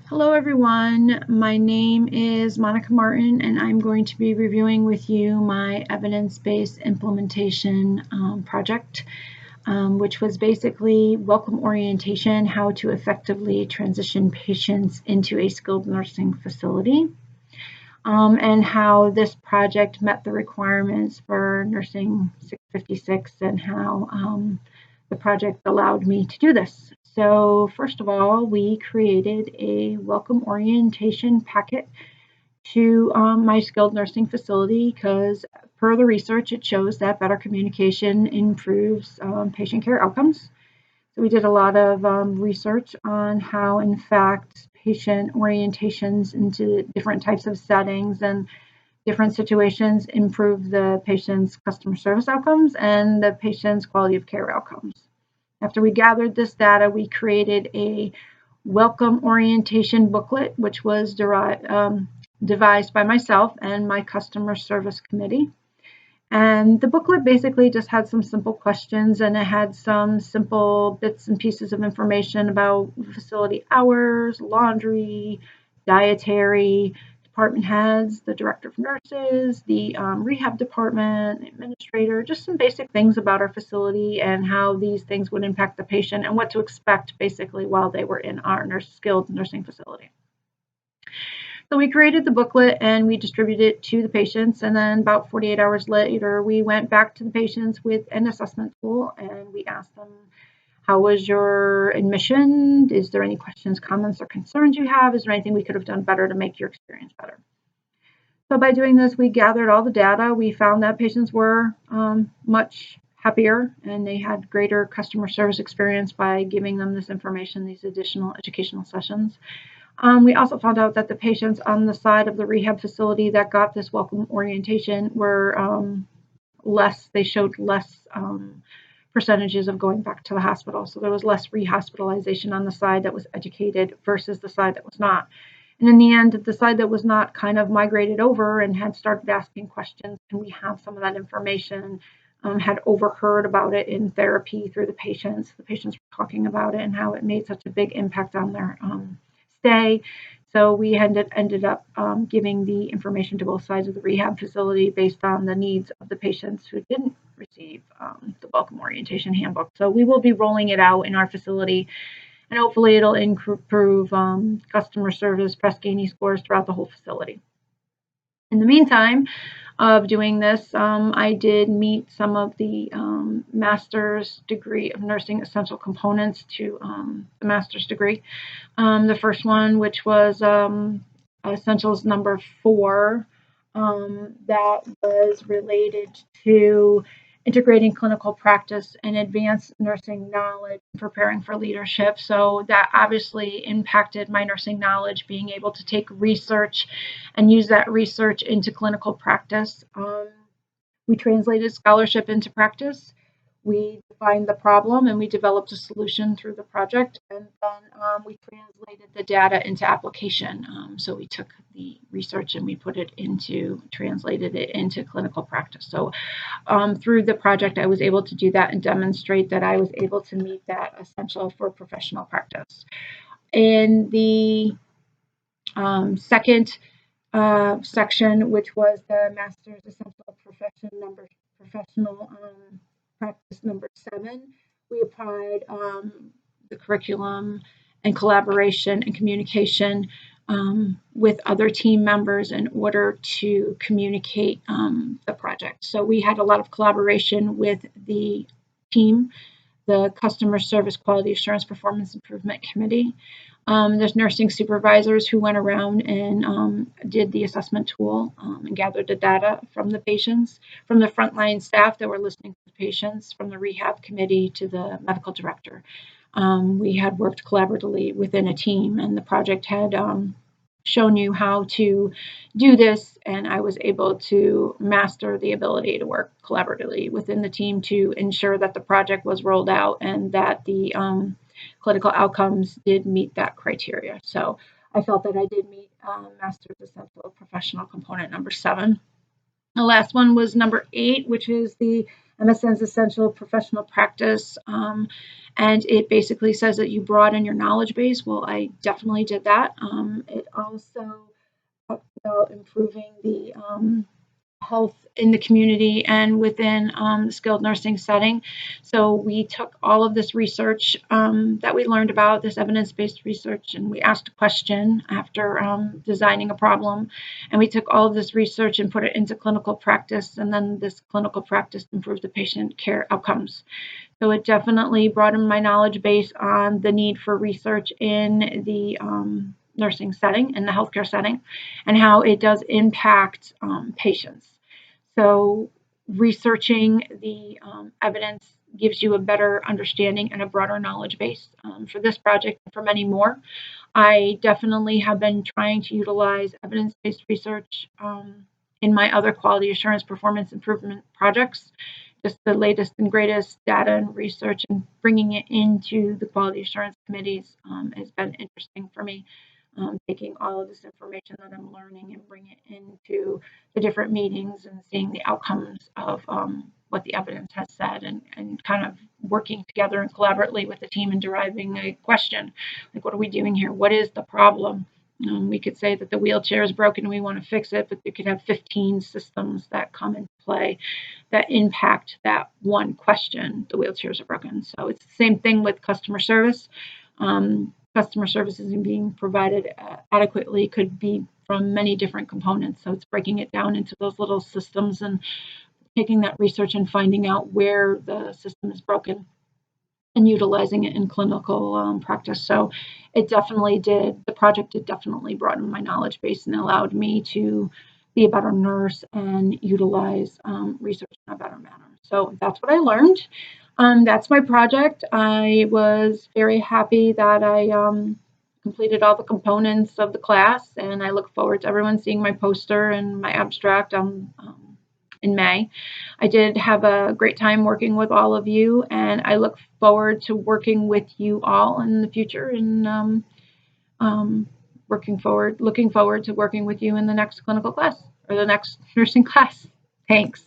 Hello everyone, my name is Monica Martin and I'm going to be reviewing with you my evidence-based implementation project, which was basically welcome orientation, how to effectively transition patients into a skilled nursing facility, and how this project met the requirements for Nursing 656 and how the project allowed me to do this. So first of all, we created a welcome orientation packet to my skilled nursing facility because per the research, it shows that better communication improves patient care outcomes. So we did a lot of research on how, in fact, patient orientations into different types of settings and different situations improve the patient's customer service outcomes and the patient's quality of care outcomes. After we gathered this data, we created a welcome orientation booklet, which was devised by myself and my customer service committee. And the booklet basically just had some simple questions, and it had some simple bits and pieces of information about facility hours, laundry, dietary, department heads, the director of nurses, the rehab department, the administrator, just some basic things about our facility and how these things would impact the patient and what to expect basically while they were in our skilled nursing facility. So we created the booklet and we distributed it to the patients, and then about 48 hours later, we went back to the patients with an assessment tool and we asked them, how was your admission? Is there any questions, comments, or concerns you have? Is there anything we could have done better to make your experience better? So by doing this, we gathered all the data. We found that patients were much happier and they had greater customer service experience by giving them this information, these additional educational sessions. We also found out that the patients on the side of the rehab facility that got this welcome orientation were they showed less percentages of going back to the hospital. So there was less rehospitalization on the side that was educated versus the side that was not. And in the end, the side that was not kind of migrated over and had started asking questions, can we have some of that information, had overheard about it in therapy through the patients. The patients were talking about it and how it made such a big impact on their stay. So we ended up giving the information to both sides of the rehab facility based on the needs of the patients who didn't receive the welcome orientation handbook. So we will be rolling it out in our facility, and hopefully it'll improve customer service, Press Ganey scores throughout the whole facility. In the meantime of doing this, I did meet some of the master's degree of nursing essential components to the master's degree. The first one, which was essentials number 4, that was related to integrating clinical practice and advanced nursing knowledge and preparing for leadership. So that obviously impacted my nursing knowledge, being able to take research and use that research into clinical practice. We translated scholarship into practice. We defined the problem and we developed a solution through the project, and then we translated the data into application. So we took the research and we translated it into clinical practice. So through the project, I was able to do that and demonstrate that I was able to meet that essential for professional practice. In the second section, which was the Master's Essential Professional Practice number 7, we applied the curriculum and collaboration and communication with other team members in order to communicate the project. So we had a lot of collaboration with the team, the Customer Service Quality Assurance Performance Improvement Committee. There's nursing supervisors who went around and did the assessment tool and gathered the data from the patients, from the frontline staff that were listening to the patients, from the rehab committee to the medical director. We had worked collaboratively within a team, and the project had shown you how to do this, and I was able to master the ability to work collaboratively within the team to ensure that the project was rolled out and that the clinical outcomes did meet that criteria. So I felt that I did meet Master's Essential Professional Component number 7. The last one was number 8, which is the MSN's Essential Professional Practice, and it basically says that you broaden your knowledge base. Well, I definitely did that. It also talks about improving the health in the community and within the skilled nursing setting. So we took all of this research that we learned about, this evidence-based research, and we asked a question after designing a problem. And we took all of this research and put it into clinical practice, and then this clinical practice improved the patient care outcomes. So it definitely broadened my knowledge base on the need for research in the nursing setting, in the healthcare setting, and how it does impact patients. So researching the evidence gives you a better understanding and a broader knowledge base for this project and for many more. I definitely have been trying to utilize evidence-based research in my other quality assurance performance improvement projects, just the latest and greatest data and research, and bringing it into the quality assurance committees has been interesting for me. Taking all of this information that I'm learning and bring it into the different meetings and seeing the outcomes of what the evidence has said, and kind of working together and collaboratively with the team and deriving a question, like, what are we doing here? What is the problem? We could say that the wheelchair is broken and we want to fix it, but you could have 15 systems that come into play that impact that one question: the wheelchairs are broken. So it's the same thing with customer service. Customer service isn't being provided adequately could be from many different components. So it's breaking it down into those little systems and taking that research and finding out where the system is broken and utilizing it in clinical practice. So it definitely did, the project did definitely broaden my knowledge base and allowed me to be a better nurse and utilize research in a better manner. So that's what I learned. That's my project. I was very happy that I completed all the components of the class, and I look forward to everyone seeing my poster and my abstract in May. I did have a great time working with all of you, and I look forward to working with you all in the future, and looking forward to working with you in the next clinical class or the next nursing class. Thanks.